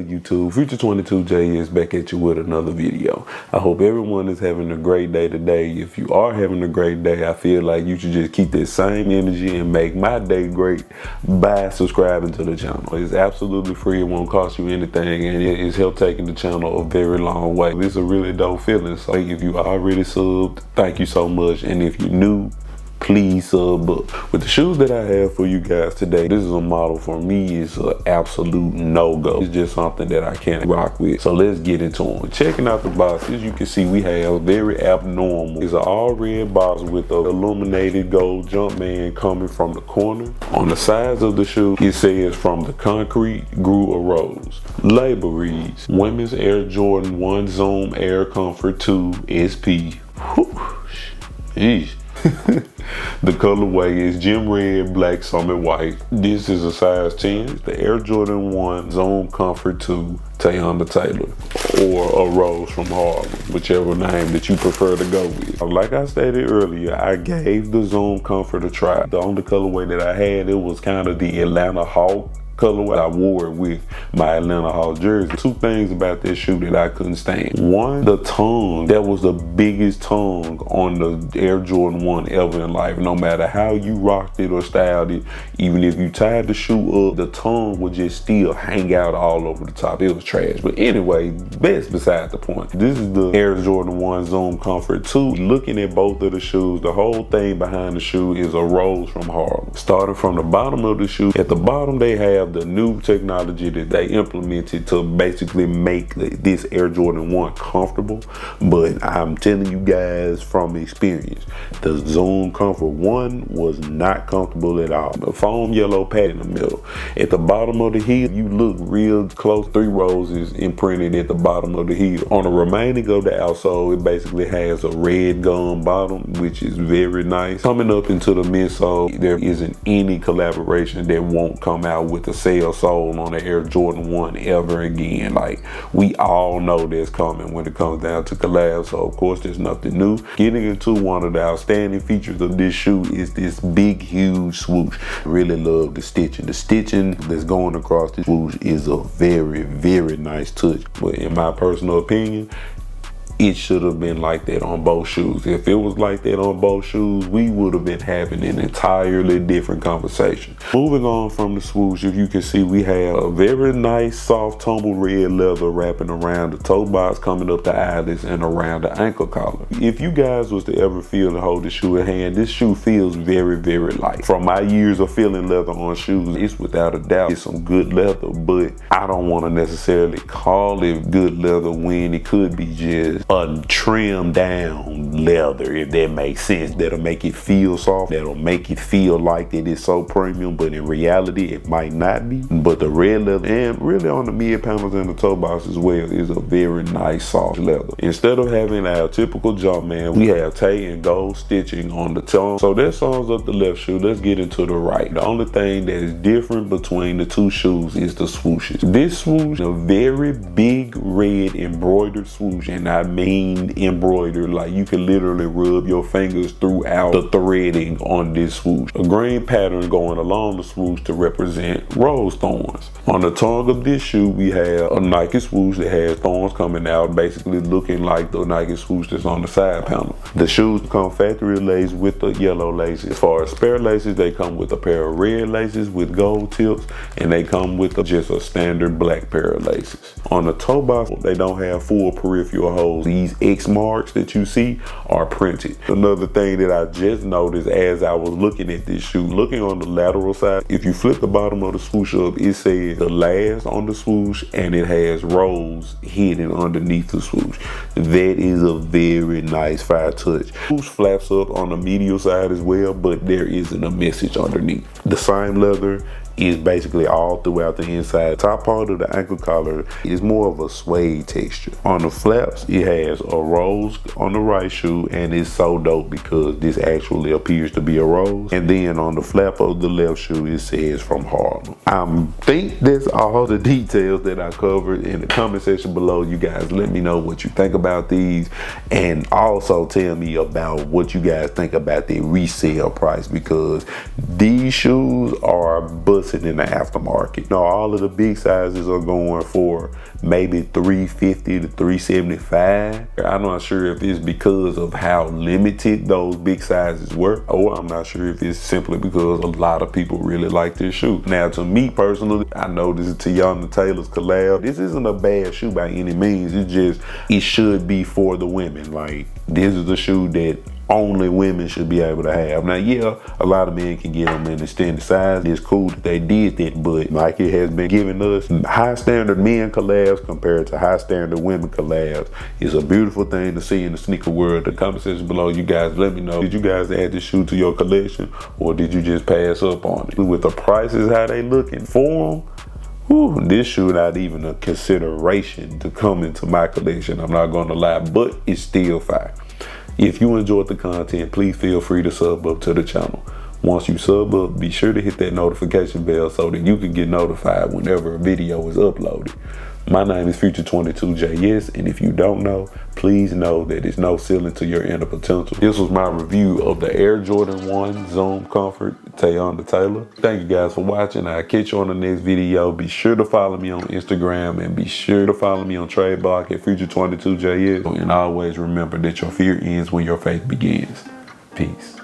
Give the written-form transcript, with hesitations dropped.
good, YouTube? Future22J is back at you with another video. I hope everyone is having a great day today. If you are having a great day, I feel like you should just keep that same energy and make my day great by subscribing to the channel. It's absolutely free. It won't cost you anything, and it is help taking the channel a very long way. It's a really dope feeling. So if you already subbed, thank you so much. And if you're new, please sub up. With the shoes that I have for you guys today, this is a model for me is an absolute no-go. It's just something that I can't rock with. So let's get into them. Checking out the box, as you can see, we have very abnormal. It's an all red box with an illuminated gold Jumpman coming from the corner. On the sides of the shoe, it says from the concrete grew a rose. Label reads, Women's Air Jordan 1 Zoom Air Comfort 2 SP. Jeez. The colorway is gem red, black, summit white. This is a size 10. The Air Jordan 1 Zoom Comfort 2 Teyana Taylor, or a Rose from Harlem, whichever name that you prefer to go with. Like I stated earlier, I gave the Zoom Comfort a try. The only colorway that I had, it was kind of the Atlanta Hawk colorway. I wore it with my Atlanta Hawk jersey. Two things about this shoe that I couldn't stand. One, the tongue. That was the biggest tongue on the Air Jordan 1 ever in life. No matter how you rocked it or styled it, even if you tied the shoe up, the tongue would just still hang out all over the top. It was trash. But anyway, that's beside the point. This is the Air Jordan 1 Zoom Comfort 2. Looking at both of the shoes, the whole thing behind the shoe is a Rose from Harlem. Starting from the bottom of the shoe, at the bottom they have the new technology that they implemented to basically make this Air Jordan 1 comfortable. But I'm telling you guys from experience, the Zoom Comfort 1 was not comfortable at all. A foam yellow pad in the middle. At the bottom of the heel, you look real close, 3 roses imprinted at the bottom of the heel. On the remaining of the outsole, it basically has a red gum bottom, which is very nice. Coming up into the midsole, there isn't any collaboration that won't come out with the sale sole on the Air Jordan 1 ever again. Like, we all know that's coming when it comes down to collab, so of course there's nothing new. Getting into one of the outstanding features of this shoe is this big huge swoosh. Really love the stitching. The stitching that's going across the swoosh is a very, very nice touch, but in my personal opinion, it should have been like that on both shoes. If it was like that on both shoes, we would have been having an entirely different conversation. Moving on from the swoosh, if you can see, we have a very nice soft tumble red leather wrapping around the toe box, coming up the eyelets and around the ankle collar. If you guys was to ever feel and hold the shoe in hand, this shoe feels very, very light. From my years of feeling leather on shoes, it's without a doubt it's some good leather, but I don't want to necessarily call it good leather when it could be just a trimmed down leather, if that makes sense. That'll make it feel soft, that'll make it feel like it is so premium, but in reality it might not be. But the red leather, and really on the mid panels and the toe box as well, is a very nice soft leather. Instead of having our typical Jumpman, we have Tay and gold stitching on the tongue. So that sums up the left shoe. Let's get into the right. The only thing that is different between the two shoes is the swooshes. This swoosh, a very big red embroidered swoosh, and I mean embroidered, like you can literally rub your fingers throughout the threading on this swoosh. A green pattern going along the swoosh to represent rose thorns. On the tongue of this shoe, we have a Nike swoosh that has thorns coming out, basically looking like the Nike swoosh that's on the side panel. The shoes come factory laced with the yellow laces. As far as spare laces, they come with a pair of red laces with gold tips, and they come with just a standard black pair of laces. On the toe box, they don't have full peripheral holes. These X marks that you see are printed. Another thing that I just noticed as I was looking at this shoe, looking on the lateral side, if you flip the bottom of the swoosh up, it says the last on the swoosh, and it has rose hidden underneath the swoosh. That is a very nice fire touch. Swoosh flaps up on the medial side as well, but there isn't a message underneath. The same leather is basically all throughout the inside. Top part of the ankle collar is more of a suede texture. On the flaps, it has a rose on the right shoe, and it's so dope because this actually appears to be a rose. And then on the flap of the left shoe, it says from Harlem. I think that's all the details that I covered. In the comment section below, you guys let me know what you think about these, and also tell me about what you guys think about the resale price, because these shoes are busting busting in the aftermarket. No, all of the big sizes are going for maybe $350 to $375. I'm not sure if it's because of how limited those big sizes were, or I'm not sure if it's simply because a lot of people really like this shoe. Now, to me personally, I know this is Teyana Taylor's collab. This isn't a bad shoe by any means. It's just, it should be for the women. Like, this is the shoe that only women should be able to have. Now, yeah, a lot of men can get them in extended size. It's cool that they did that, but like it has been giving us high standard men collabs compared to high standard women collabs. It's a beautiful thing to see in the sneaker world. The comment section below, you guys let me know, did you guys add this shoe to your collection, or did you just pass up on it? With the prices, how they looking for them, whew, this shoe not even a consideration to come into my collection. I'm not gonna lie, but it's still fire. If you enjoyed the content, please feel free to sub up to the channel. Once you sub up, be sure to hit that notification bell so that you can get notified whenever a video is uploaded. My name is Future22JS, and if you don't know, please know that there's no ceiling to your inner potential. This was my review of the Air Jordan 1 Zoom Comfort Teyana Taylor. Thank you guys for watching. I'll catch you on the next video. Be sure to follow me on Instagram, and be sure to follow me on Trademark at Future22JS. And always remember that your fear ends when your faith begins. Peace.